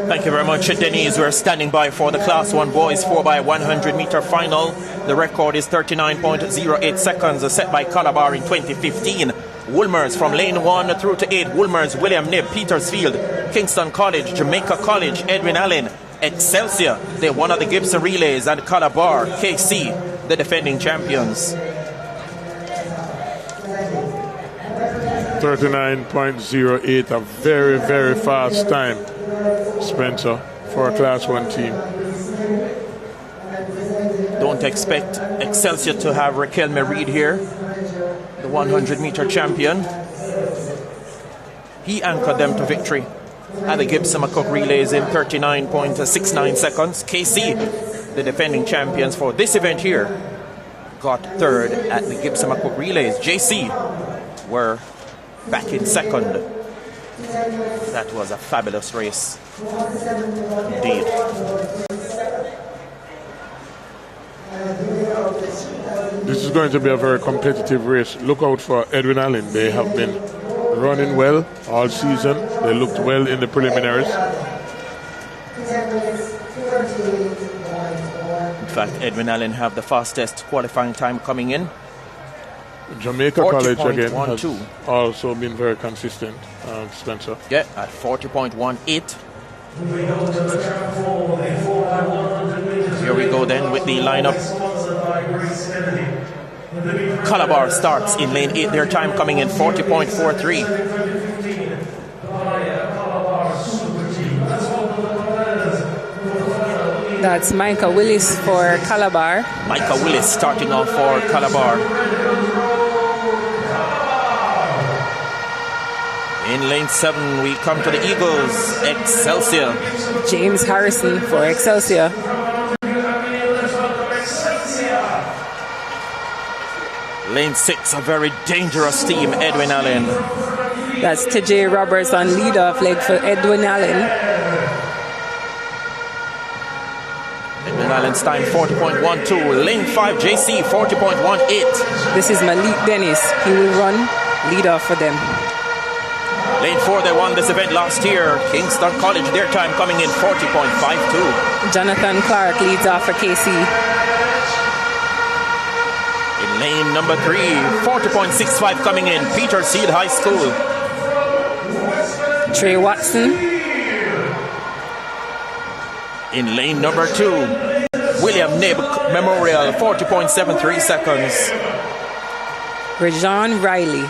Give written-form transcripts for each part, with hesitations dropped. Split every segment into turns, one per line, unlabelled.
Thank you very much, Denise. We're standing by for the Class 1 boys 4x100m final. The record is 39.08 seconds, set by Calabar in 2015. Woolmers from lane 1 through to 8. Woolmers, William Knibb, Petersfield, Kingston College, Jamaica College, Edwin Allen, Excelsior, they won at the Gibson Relays, and Calabar, KC, the defending champions.
39.08, a very, very fast time, Spencer, for a Class 1 team.
Don't expect Excelsior to have Raquel Merid here, the 100-meter champion. He anchored them to victory at the Gibson McCook Relays in 39.69 seconds. KC, the defending champions for this event here, got third at the Gibson McCook Relays. JC were back in second. That was a fabulous race indeed.
This is going to be a very competitive race. Look out for Edwin Allen. They have been running well all season. They looked well in the preliminaries.
In fact, Edwin Allen have the fastest qualifying time coming in.
Jamaica College again has
40.12.
also been very consistent, Spencer.
Yeah, at 40.18. Here we go then with the lineup. Calabar starts in lane 8, their time coming in 40.43.
That's Micah Willis for Calabar.
Micah Willis starting off for Calabar. In lane 7, we come to the Eagles, Excelsior.
James Harrison for Excelsior.
Lane 6, a very dangerous team, Edwin Allen.
That's TJ Roberts on lead-off leg for Edwin Allen.
Edwin Allen's time 40.12. Lane 5, JC 40.18.
This is Malik Dennis. He will run lead-off for them.
Lane 4, they won this event last year. Kingston College, their time coming in 40.52.
Jonathan Clark leads off for KC.
In lane number 3, 40.65 coming in, Petersfield High School.
Trey Watson.
In lane number 2, William Knibb Memorial, 40.73 seconds.
Rajon Riley.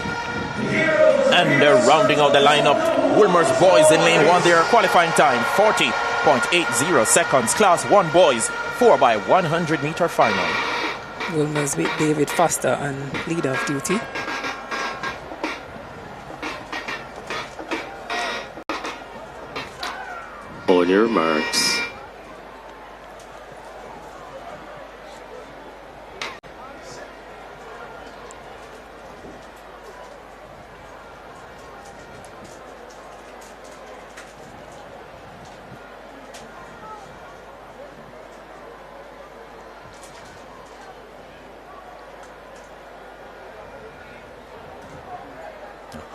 And they're rounding out the lineup. Woolmers boys in lane 1, their qualifying time 40.80 seconds. Class 1 boys 4x100m final.
Woolmers with David Foster on lead-off duty.
On your marks.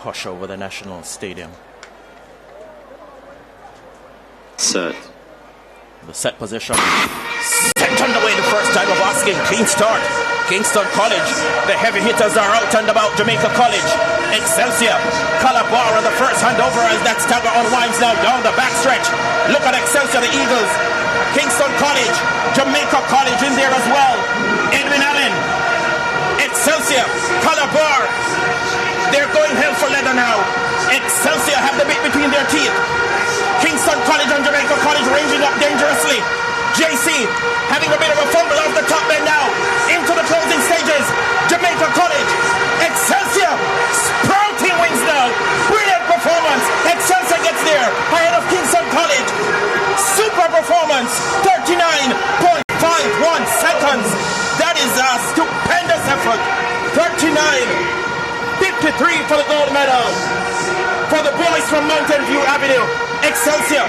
Hush over the National Stadium.
Set.
The set position. Set underway the first time of asking. Clean start. Kingston College. The heavy hitters are out and about. Jamaica College. Excelsior. Calabar on the first handover as that stagger unwinds now down the backstretch. Look at Excelsior, the Eagles. Kingston College. Jamaica College in there as well. Edwin Allen. Excelsior. Calabar. They're going hell for leather now. Excelsior have the bit between their teeth. Kingston College and Jamaica College ranging up dangerously. JC having a bit of a fumble off the top end now. Into the closing stages. Jamaica College. Excelsior sprouting wings now. Brilliant performance. Excelsior gets there ahead of Kingston College. Super performance. 39.51 seconds. That is a stupendous effort. 39.53 for the gold medal. For the boys from Mountain View Avenue, Excelsior,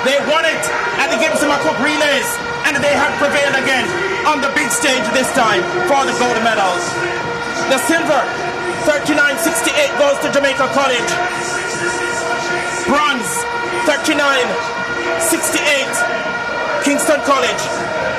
they won it at the Gibson McCook Relays, and they have prevailed again on the big stage this time for the gold medals. The silver, 39.68 goes to Jamaica College. Bronze, 39.68 Kingston College.